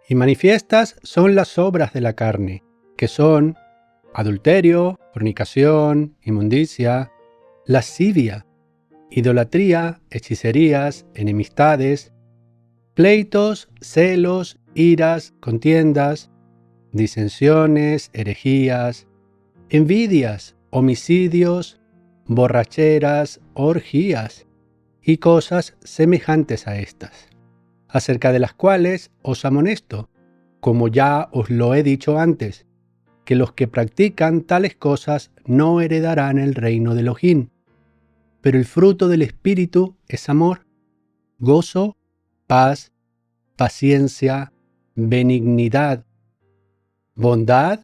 Y manifiestas son las obras de la carne, que son adulterio, fornicación, inmundicia, lascivia, idolatría, hechicerías, enemistades, pleitos, celos, iras, contiendas, disensiones, herejías, envidias, homicidios, borracheras, orgías y cosas semejantes a estas, acerca de las cuales os amonesto, como ya os lo he dicho antes, que los que practican tales cosas no heredarán el reino de Elohim. Pero el fruto del Espíritu es amor, gozo, paz, paciencia, benignidad, bondad,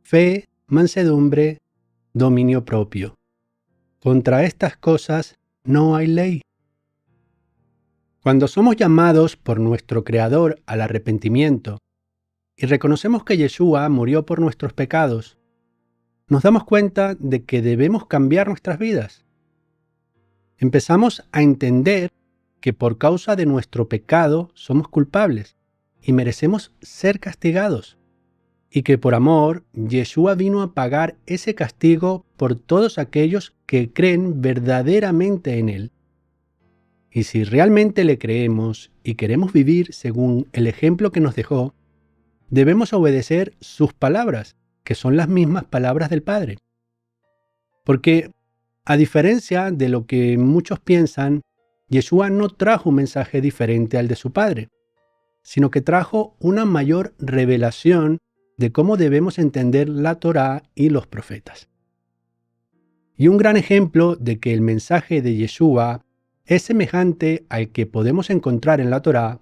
fe, mansedumbre, dominio propio. Contra estas cosas no hay ley. Cuando somos llamados por nuestro Creador al arrepentimiento y reconocemos que Yeshua murió por nuestros pecados, nos damos cuenta de que debemos cambiar nuestras vidas. Empezamos a entender que por causa de nuestro pecado somos culpables y merecemos ser castigados, y que por amor Yeshua vino a pagar ese castigo por todos aquellos que creen verdaderamente en Él. Y si realmente le creemos y queremos vivir según el ejemplo que nos dejó, debemos obedecer sus palabras, que son las mismas palabras del Padre. Porque, a diferencia de lo que muchos piensan, Yeshua no trajo un mensaje diferente al de su Padre, sino que trajo una mayor revelación de cómo debemos entender la Torá y los profetas. Y un gran ejemplo de que el mensaje de Yeshua es semejante al que podemos encontrar en la Torá,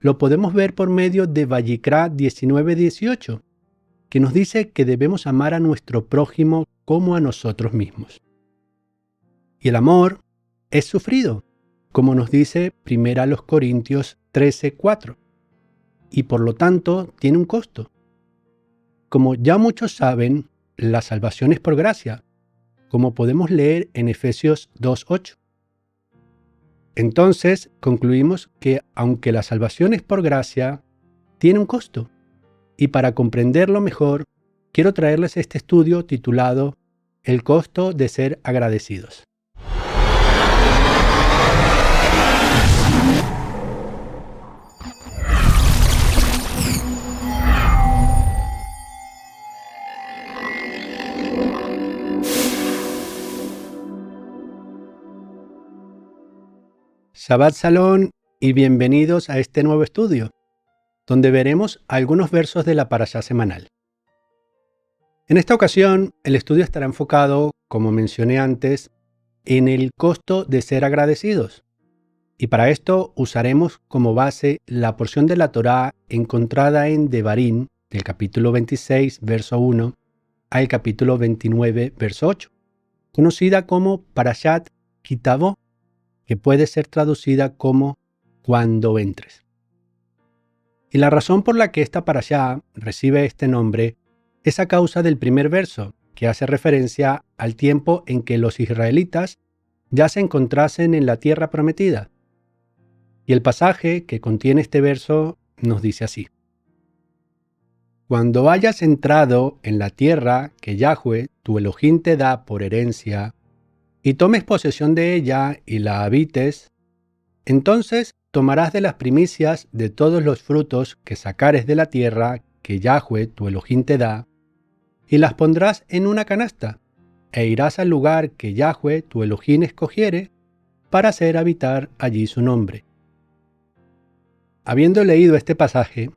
lo podemos ver por medio de Vayikra 19:18, que nos dice que debemos amar a nuestro prójimo como a nosotros mismos. Y el amor es sufrido, como nos dice 1 Corintios 13:4, y por lo tanto tiene un costo. Como ya muchos saben, la salvación es por gracia, como podemos leer en Efesios 2:8. Entonces concluimos que aunque la salvación es por gracia, tiene un costo. Y para comprenderlo mejor, quiero traerles este estudio titulado El costo de ser agradecidos. Shabbat Shalom y bienvenidos a este nuevo estudio, donde veremos algunos versos de la parashá semanal. En esta ocasión, el estudio estará enfocado, como mencioné antes, en el costo de ser agradecidos. Y para esto usaremos como base la porción de la Torá encontrada en Devarim, del capítulo 26, verso 1, al capítulo 29, verso 8, conocida como Parashat Kitavó, que puede ser traducida como cuando entres. Y la razón por la que esta parashá recibe este nombre es a causa del primer verso, que hace referencia al tiempo en que los israelitas ya se encontrasen en la tierra prometida. Y el pasaje que contiene este verso nos dice así: Cuando hayas entrado en la tierra que Yahweh, tu Elohim, te da por herencia, y tomes posesión de ella y la habites, entonces tomarás de las primicias de todos los frutos que sacares de la tierra que Yahweh, tu Elohim, te da, y las pondrás en una canasta, e irás al lugar que Yahweh, tu Elohim, escogiere, para hacer habitar allí su nombre. Habiendo leído este pasaje,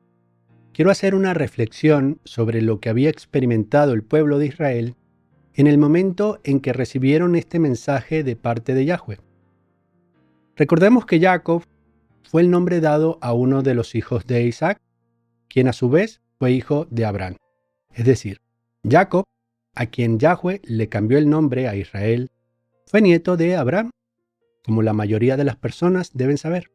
quiero hacer una reflexión sobre lo que había experimentado el pueblo de Israel en el momento en que recibieron este mensaje de parte de Yahweh. Recordemos que Jacob fue el nombre dado a uno de los hijos de Isaac, quien a su vez fue hijo de Abraham. Es decir, Jacob, a quien Yahweh le cambió el nombre a Israel, fue nieto de Abraham, como la mayoría de las personas deben saber.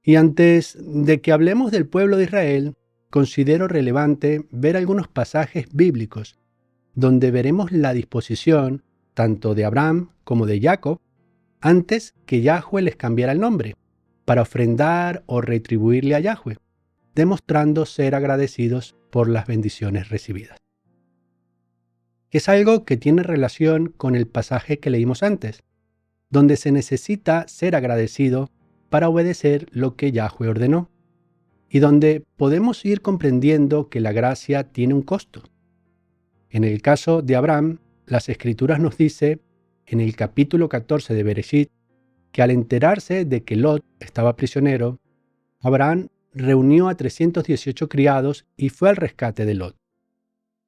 Y antes de que hablemos del pueblo de Israel, considero relevante ver algunos pasajes bíblicos donde veremos la disposición tanto de Abraham como de Jacob antes que Yahweh les cambiara el nombre, para ofrendar o retribuirle a Yahweh, demostrando ser agradecidos por las bendiciones recibidas. Es algo que tiene relación con el pasaje que leímos antes, donde se necesita ser agradecido para obedecer lo que Yahweh ordenó, y donde podemos ir comprendiendo que la gracia tiene un costo. En el caso de Abraham, las Escrituras nos dice, en el capítulo 14 de Bereshit, que al enterarse de que Lot estaba prisionero, Abraham reunió a 318 criados y fue al rescate de Lot.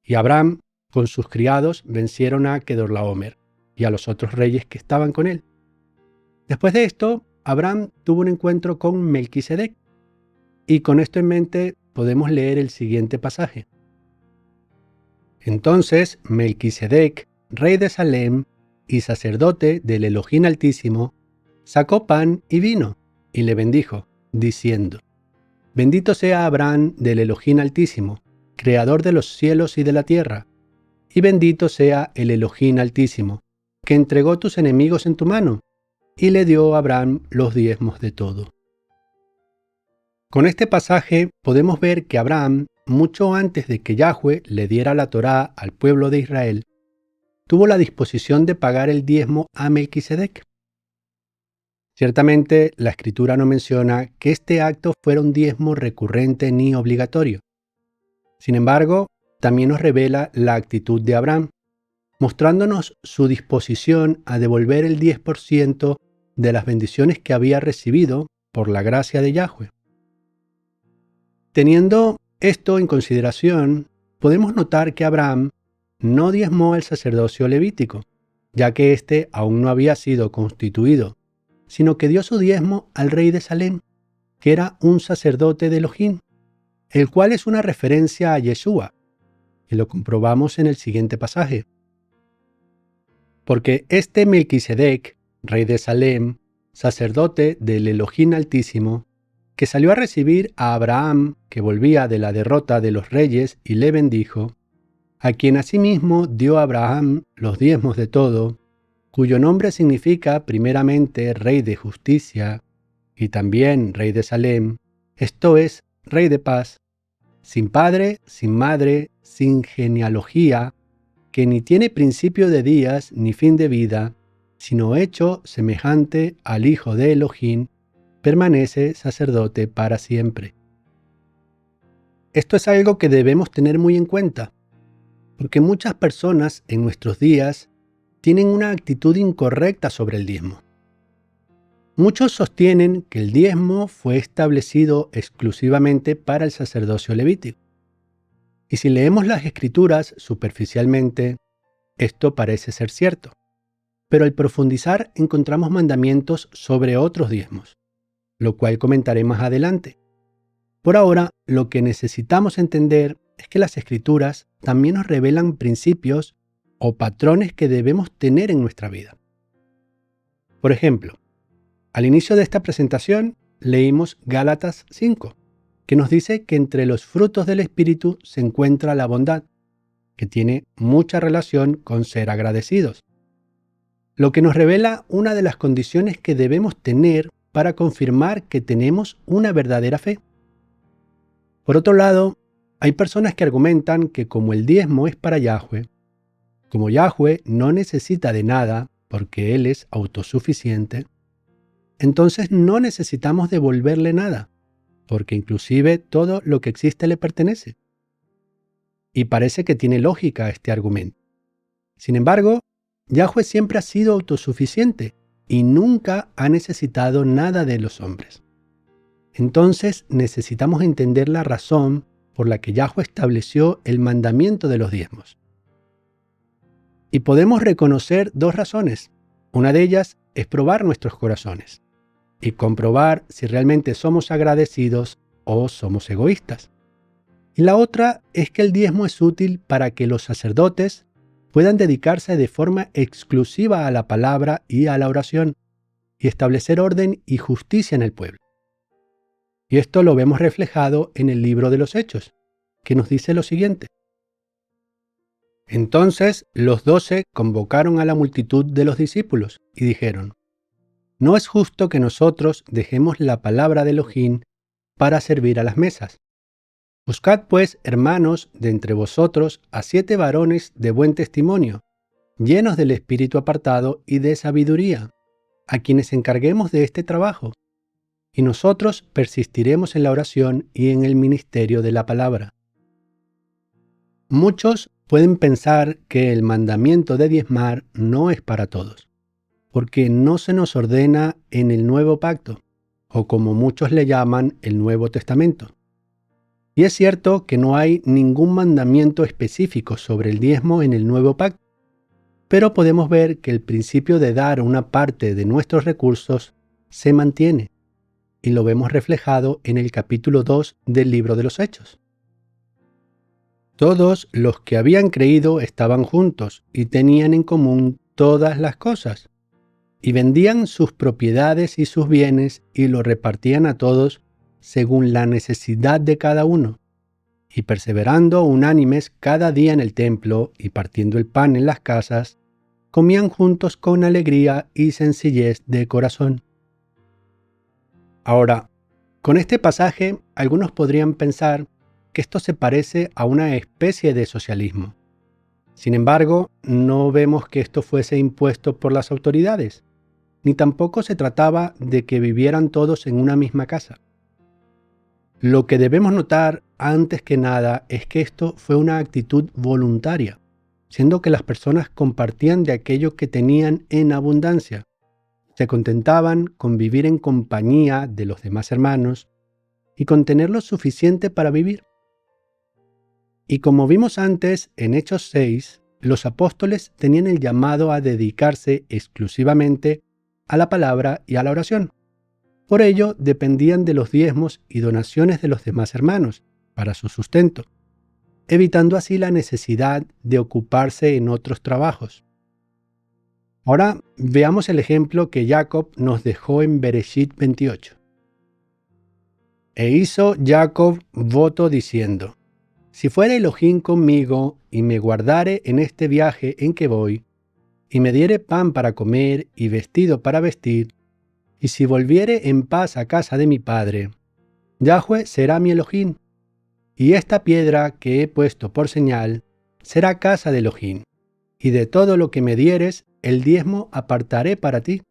Y Abraham, con sus criados, vencieron a Kedorlaomer y a los otros reyes que estaban con él. Después de esto, Abraham tuvo un encuentro con Melquisedec, y con esto en mente podemos leer el siguiente pasaje. Entonces Melquisedec, rey de Salem y sacerdote del Elohim Altísimo, sacó pan y vino y le bendijo, diciendo: Bendito sea Abraham del Elohim Altísimo, creador de los cielos y de la tierra, y bendito sea el Elohim Altísimo, que entregó tus enemigos en tu mano, y le dio a Abraham los diezmos de todo. Con este pasaje podemos ver que Abraham, mucho antes de que Yahweh le diera la Torá al pueblo de Israel, tuvo la disposición de pagar el diezmo a Melquisedec. Ciertamente, la Escritura no menciona que este acto fuera un diezmo recurrente ni obligatorio. Sin embargo, también nos revela la actitud de Abraham, mostrándonos su disposición a devolver el 10% de las bendiciones que había recibido por la gracia de Yahweh. Teniendo esto en consideración, podemos notar que Abraham no diezmó al sacerdocio levítico, ya que éste aún no había sido constituido, sino que dio su diezmo al rey de Salem, que era un sacerdote de Elohim, el cual es una referencia a Yeshua, y lo comprobamos en el siguiente pasaje. Porque este Melquisedec, rey de Salem, sacerdote del Elohim Altísimo, que salió a recibir a Abraham, que volvía de la derrota de los reyes, y le bendijo, a quien asimismo dio a Abraham los diezmos de todo, cuyo nombre significa primeramente Rey de Justicia, y también Rey de Salem, esto es, Rey de Paz, sin padre, sin madre, sin genealogía, que ni tiene principio de días ni fin de vida, sino hecho semejante al Hijo de Elohim, permanece sacerdote para siempre. Esto es algo que debemos tener muy en cuenta, porque muchas personas en nuestros días tienen una actitud incorrecta sobre el diezmo. Muchos sostienen que el diezmo fue establecido exclusivamente para el sacerdocio levítico. Y si leemos las Escrituras superficialmente, esto parece ser cierto. Pero al profundizar encontramos mandamientos sobre otros diezmos, lo cual comentaré más adelante. Por ahora, lo que necesitamos entender es que las Escrituras también nos revelan principios o patrones que debemos tener en nuestra vida. Por ejemplo, al inicio de esta presentación leímos Gálatas 5, que nos dice que entre los frutos del Espíritu se encuentra la bondad, que tiene mucha relación con ser agradecidos, lo que nos revela una de las condiciones que debemos tener para confirmar que tenemos una verdadera fe. Por otro lado, hay personas que argumentan que como el diezmo es para Yahweh, como Yahweh no necesita de nada porque Él es autosuficiente, entonces no necesitamos devolverle nada, porque inclusive todo lo que existe le pertenece. Y parece que tiene lógica este argumento. Sin embargo, Yahweh siempre ha sido autosuficiente y nunca ha necesitado nada de los hombres. Entonces necesitamos entender la razón por la que Yahweh estableció el mandamiento de los diezmos. Y podemos reconocer dos razones. Una de ellas es probar nuestros corazones y comprobar si realmente somos agradecidos o somos egoístas. Y la otra es que el diezmo es útil para que los sacerdotes puedan dedicarse de forma exclusiva a la palabra y a la oración y establecer orden y justicia en el pueblo. Y esto lo vemos reflejado en el libro de los Hechos, que nos dice lo siguiente. Entonces los 12 convocaron a la multitud de los discípulos y dijeron: No es justo que nosotros dejemos la palabra de Elohim para servir a las mesas. Buscad pues, hermanos, de entre vosotros a 7 varones de buen testimonio, llenos del espíritu apartado y de sabiduría, a quienes encarguemos de este trabajo, y nosotros persistiremos en la oración y en el ministerio de la palabra. Muchos pueden pensar que el mandamiento de diezmar no es para todos, porque no se nos ordena en el Nuevo Pacto, o como muchos le llaman, el Nuevo Testamento. Y es cierto que no hay ningún mandamiento específico sobre el diezmo en el Nuevo Pacto, pero podemos ver que el principio de dar una parte de nuestros recursos se mantiene, y lo vemos reflejado en el capítulo 2 del libro de los Hechos. Todos los que habían creído estaban juntos y tenían en común todas las cosas, y vendían sus propiedades y sus bienes y lo repartían a todos según la necesidad de cada uno, y perseverando unánimes cada día en el templo y partiendo el pan en las casas, comían juntos con alegría y sencillez de corazón. Ahora, con este pasaje, algunos podrían pensar que esto se parece a una especie de socialismo. Sin embargo, no vemos que esto fuese impuesto por las autoridades, ni tampoco se trataba de que vivieran todos en una misma casa. Lo que debemos notar antes que nada es que esto fue una actitud voluntaria, siendo que las personas compartían de aquello que tenían en abundancia. Se contentaban con vivir en compañía de los demás hermanos y con tener lo suficiente para vivir. Y como vimos antes en Hechos 6, los apóstoles tenían el llamado a dedicarse exclusivamente a la palabra y a la oración. Por ello, dependían de los diezmos y donaciones de los demás hermanos para su sustento, evitando así la necesidad de ocuparse en otros trabajos. Ahora veamos el ejemplo que Jacob nos dejó en Bereshit 28. E hizo Jacob voto diciendo: si fuere Elohim conmigo y me guardare en este viaje en que voy, y me diere pan para comer y vestido para vestir, y si volviere en paz a casa de mi padre, Yahweh será mi Elohim, y esta piedra que he puesto por señal será casa de Elohim, y de todo lo que me dieres, el diezmo apartaré para ti.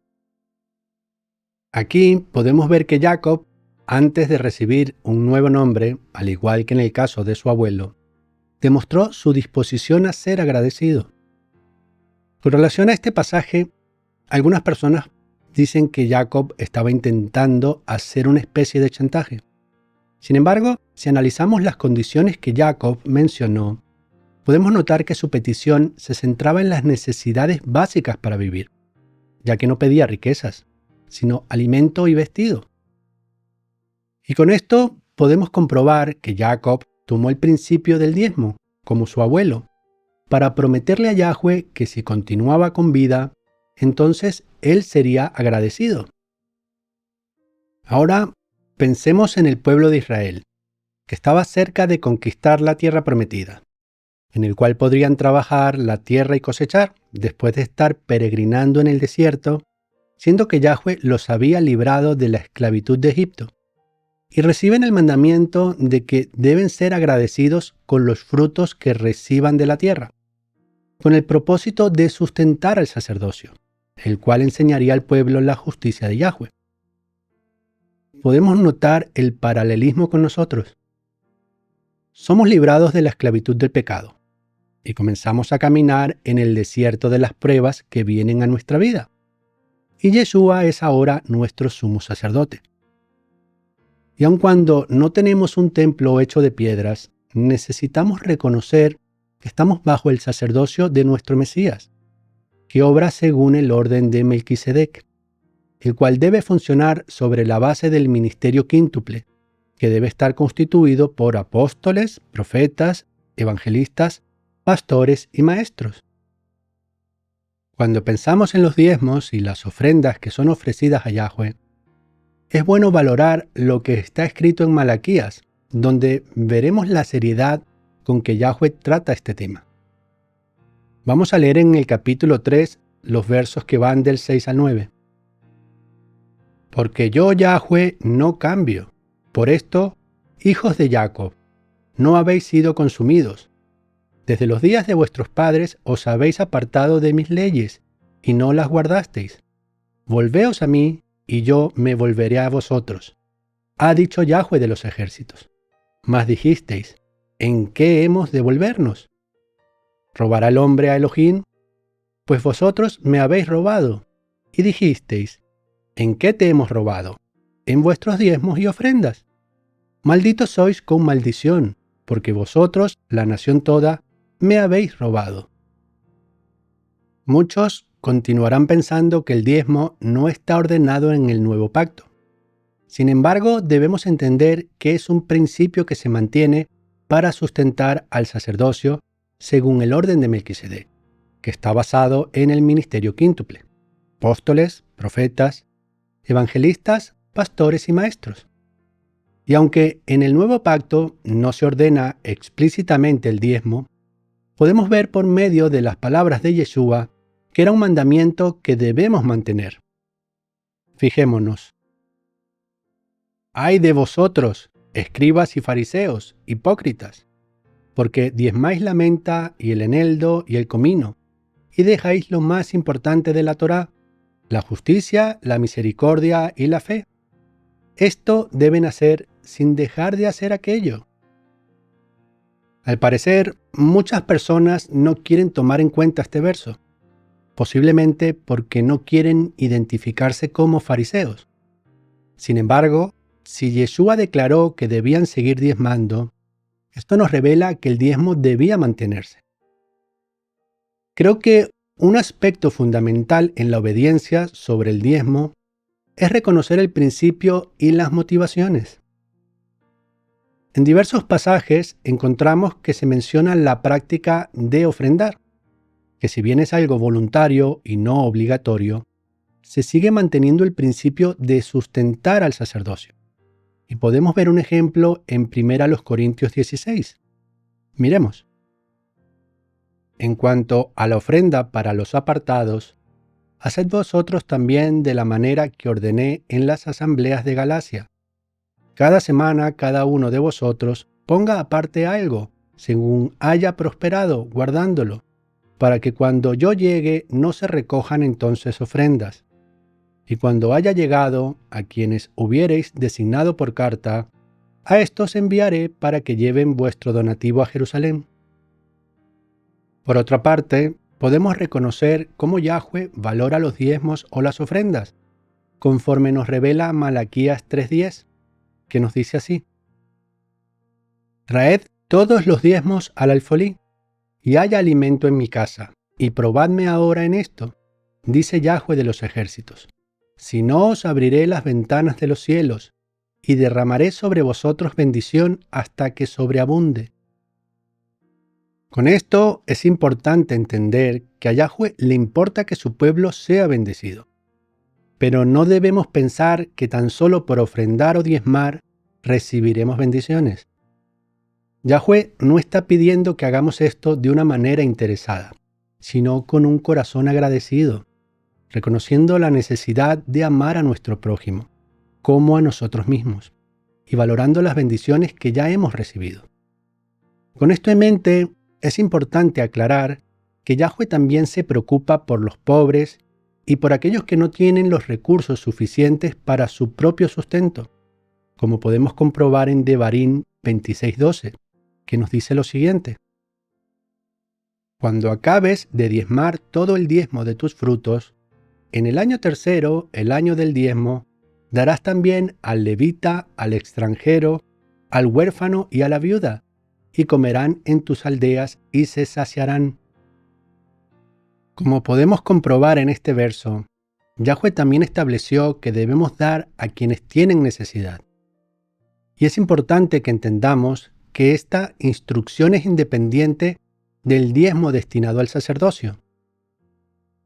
Aquí podemos ver que Jacob, antes de recibir un nuevo nombre, al igual que en el caso de su abuelo, demostró su disposición a ser agradecido. Con relación a este pasaje, algunas personas dicen que Jacob estaba intentando hacer una especie de chantaje. Sin embargo, si analizamos las condiciones que Jacob mencionó, podemos notar que su petición se centraba en las necesidades básicas para vivir, ya que no pedía riquezas, sino alimento y vestido. Y con esto podemos comprobar que Jacob tomó el principio del diezmo, como su abuelo, para prometerle a Yahweh que si continuaba con vida, entonces él sería agradecido. Ahora pensemos en el pueblo de Israel, que estaba cerca de conquistar la tierra prometida, en el cual podrían trabajar la tierra y cosechar, después de estar peregrinando en el desierto, siendo que Yahweh los había librado de la esclavitud de Egipto. Y reciben el mandamiento de que deben ser agradecidos con los frutos que reciban de la tierra, con el propósito de sustentar al sacerdocio, el cual enseñaría al pueblo la justicia de Yahweh. Podemos notar el paralelismo con nosotros. Somos librados de la esclavitud del pecado y comenzamos a caminar en el desierto de las pruebas que vienen a nuestra vida. Y Yeshua es ahora nuestro sumo sacerdote. Y aun cuando no tenemos un templo hecho de piedras, necesitamos reconocer que estamos bajo el sacerdocio de nuestro Mesías, que obra según el orden de Melquisedec, el cual debe funcionar sobre la base del ministerio quíntuple, que debe estar constituido por apóstoles, profetas, evangelistas, pastores y maestros. Cuando pensamos en los diezmos y las ofrendas que son ofrecidas a Yahweh, es bueno valorar lo que está escrito en Malaquías, donde veremos la seriedad con que Yahweh trata este tema. Vamos a leer en el capítulo 3 los versos que van del 6 al 9. Porque yo, Yahweh, no cambio. Por esto, hijos de Jacob, no habéis sido consumidos. Desde los días de vuestros padres os habéis apartado de mis leyes, y no las guardasteis. Volveos a mí, y yo me volveré a vosotros. Ha dicho Yahweh de los ejércitos. Mas dijisteis, ¿en qué hemos de volvernos? ¿Robará el hombre a Elohim? Pues vosotros me habéis robado. Y dijisteis, ¿en qué te hemos robado? En vuestros diezmos y ofrendas. Malditos sois con maldición, porque vosotros, la nación toda, me habéis robado. Muchos continuarán pensando que el diezmo no está ordenado en el nuevo pacto. Sin embargo, debemos entender que es un principio que se mantiene para sustentar al sacerdocio según el orden de Melquisedec, que está basado en el ministerio quíntuple: apóstoles, profetas, evangelistas, pastores y maestros. Y aunque en el nuevo pacto no se ordena explícitamente el diezmo, podemos ver por medio de las palabras de Yeshua que era un mandamiento que debemos mantener. Fijémonos. ¡Ay de vosotros, escribas y fariseos, hipócritas! Porque diezmáis la menta y el eneldo y el comino, y dejáis lo más importante de la Torá, la justicia, la misericordia y la fe. Esto deben hacer sin dejar de hacer aquello. Al parecer, muchas personas no quieren tomar en cuenta este verso, posiblemente porque no quieren identificarse como fariseos. Sin embargo, si Yeshua declaró que debían seguir diezmando, esto nos revela que el diezmo debía mantenerse. Creo que un aspecto fundamental en la obediencia sobre el diezmo es reconocer el principio y las motivaciones. En diversos pasajes encontramos que se menciona la práctica de ofrendar, que si bien es algo voluntario y no obligatorio, se sigue manteniendo el principio de sustentar al sacerdocio. Y podemos ver un ejemplo en 1 Corintios 16. Miremos. En cuanto a la ofrenda para los apartados, haced vosotros también de la manera que ordené en las asambleas de Galacia. Cada semana cada uno de vosotros ponga aparte algo, según haya prosperado, guardándolo, para que cuando yo llegue no se recojan entonces ofrendas. Y cuando haya llegado a quienes hubiereis designado por carta, a estos enviaré para que lleven vuestro donativo a Jerusalén. Por otra parte, podemos reconocer cómo Yahweh valora los diezmos o las ofrendas, conforme nos revela Malaquías 3:10, que nos dice así: Traed todos los diezmos al alfolí, y haya alimento en mi casa, y probadme ahora en esto, dice Yahweh de los ejércitos. Si no, os abriré las ventanas de los cielos, y derramaré sobre vosotros bendición hasta que sobreabunde. Con esto es importante entender que a Yahweh le importa que su pueblo sea bendecido. Pero no debemos pensar que tan solo por ofrendar o diezmar recibiremos bendiciones. Yahweh no está pidiendo que hagamos esto de una manera interesada, sino con un corazón agradecido, reconociendo la necesidad de amar a nuestro prójimo, como a nosotros mismos, y valorando las bendiciones que ya hemos recibido. Con esto en mente, es importante aclarar que Yahweh también se preocupa por los pobres y por aquellos que no tienen los recursos suficientes para su propio sustento, como podemos comprobar en Devarim 26:12, que nos dice lo siguiente: Cuando acabes de diezmar todo el diezmo de tus frutos, en el año tercero, el año del diezmo, darás también al levita, al extranjero, al huérfano y a la viuda, y comerán en tus aldeas y se saciarán. Como podemos comprobar en este verso, Yahweh también estableció que debemos dar a quienes tienen necesidad. Y es importante que entendamos que esta instrucción es independiente del diezmo destinado al sacerdocio.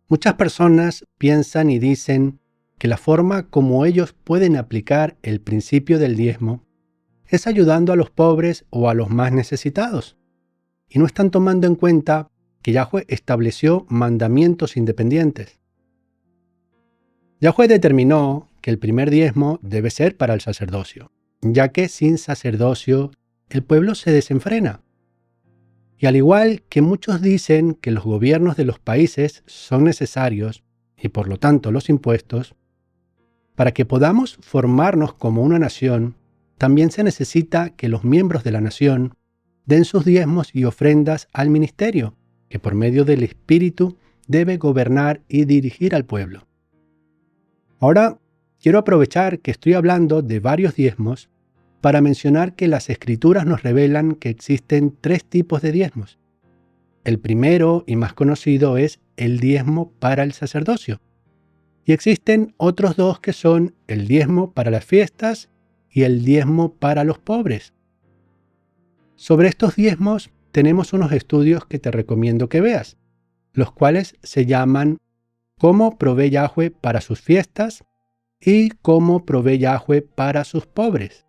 Muchas personas piensan y dicen que la forma como ellos pueden aplicar el principio del diezmo es ayudando a los pobres o a los más necesitados, y no están tomando en cuenta que Yahweh estableció mandamientos independientes. Yahweh determinó que el primer diezmo debe ser para el sacerdocio, ya que sin sacerdocio el pueblo se desenfrena. Y al igual que muchos dicen que los gobiernos de los países son necesarios, y por lo tanto los impuestos, para que podamos formarnos como una nación, también se necesita que los miembros de la nación den sus diezmos y ofrendas al ministerio, que por medio del Espíritu debe gobernar y dirigir al pueblo. Ahora, quiero aprovechar que estoy hablando de varios diezmos para mencionar que las Escrituras nos revelan que existen 3 tipos de diezmos. El primero y más conocido es el diezmo para el sacerdocio. Y existen otros 2 que son el diezmo para las fiestas y el diezmo para los pobres. Sobre estos diezmos tenemos unos estudios que te recomiendo que veas, los cuales se llaman Cómo provee Yahweh para sus fiestas y Cómo provee Yahweh para sus pobres.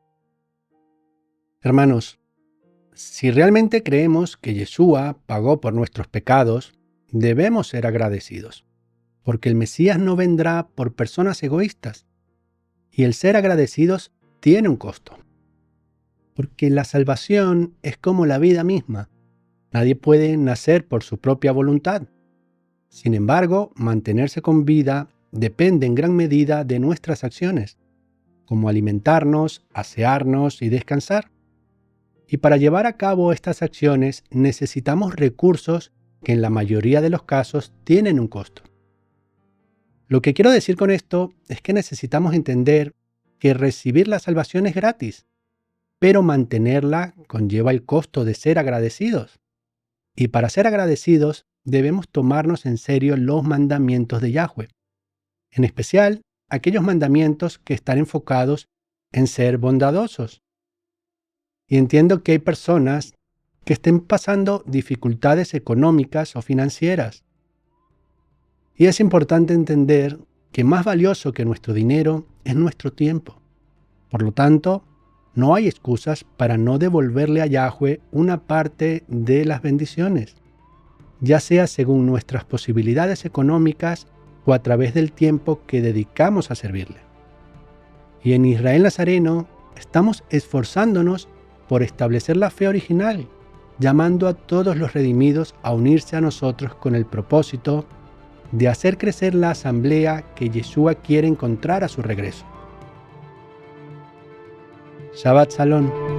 Hermanos, si realmente creemos que Yeshua pagó por nuestros pecados, debemos ser agradecidos, porque el Mesías no vendrá por personas egoístas, y el ser agradecidos tiene un costo. Porque la salvación es como la vida misma. Nadie puede nacer por su propia voluntad. Sin embargo, mantenerse con vida depende en gran medida de nuestras acciones, como alimentarnos, asearnos y descansar. Y para llevar a cabo estas acciones necesitamos recursos que en la mayoría de los casos tienen un costo. Lo que quiero decir con esto es que necesitamos entender que recibir la salvación es gratis, pero mantenerla conlleva el costo de ser agradecidos. Y para ser agradecidos debemos tomarnos en serio los mandamientos de Yahweh, en especial aquellos mandamientos que están enfocados en ser bondadosos. Y entiendo que hay personas que estén pasando dificultades económicas o financieras. Y es importante entender que más valioso que nuestro dinero es nuestro tiempo. Por lo tanto, no hay excusas para no devolverle a Yahweh una parte de las bendiciones, ya sea según nuestras posibilidades económicas o a través del tiempo que dedicamos a servirle. Y en Israel Nazareno estamos esforzándonos por establecer la fe original, llamando a todos los redimidos a unirse a nosotros con el propósito de hacer crecer la asamblea que Yeshua quiere encontrar a su regreso. Shabbat Shalom.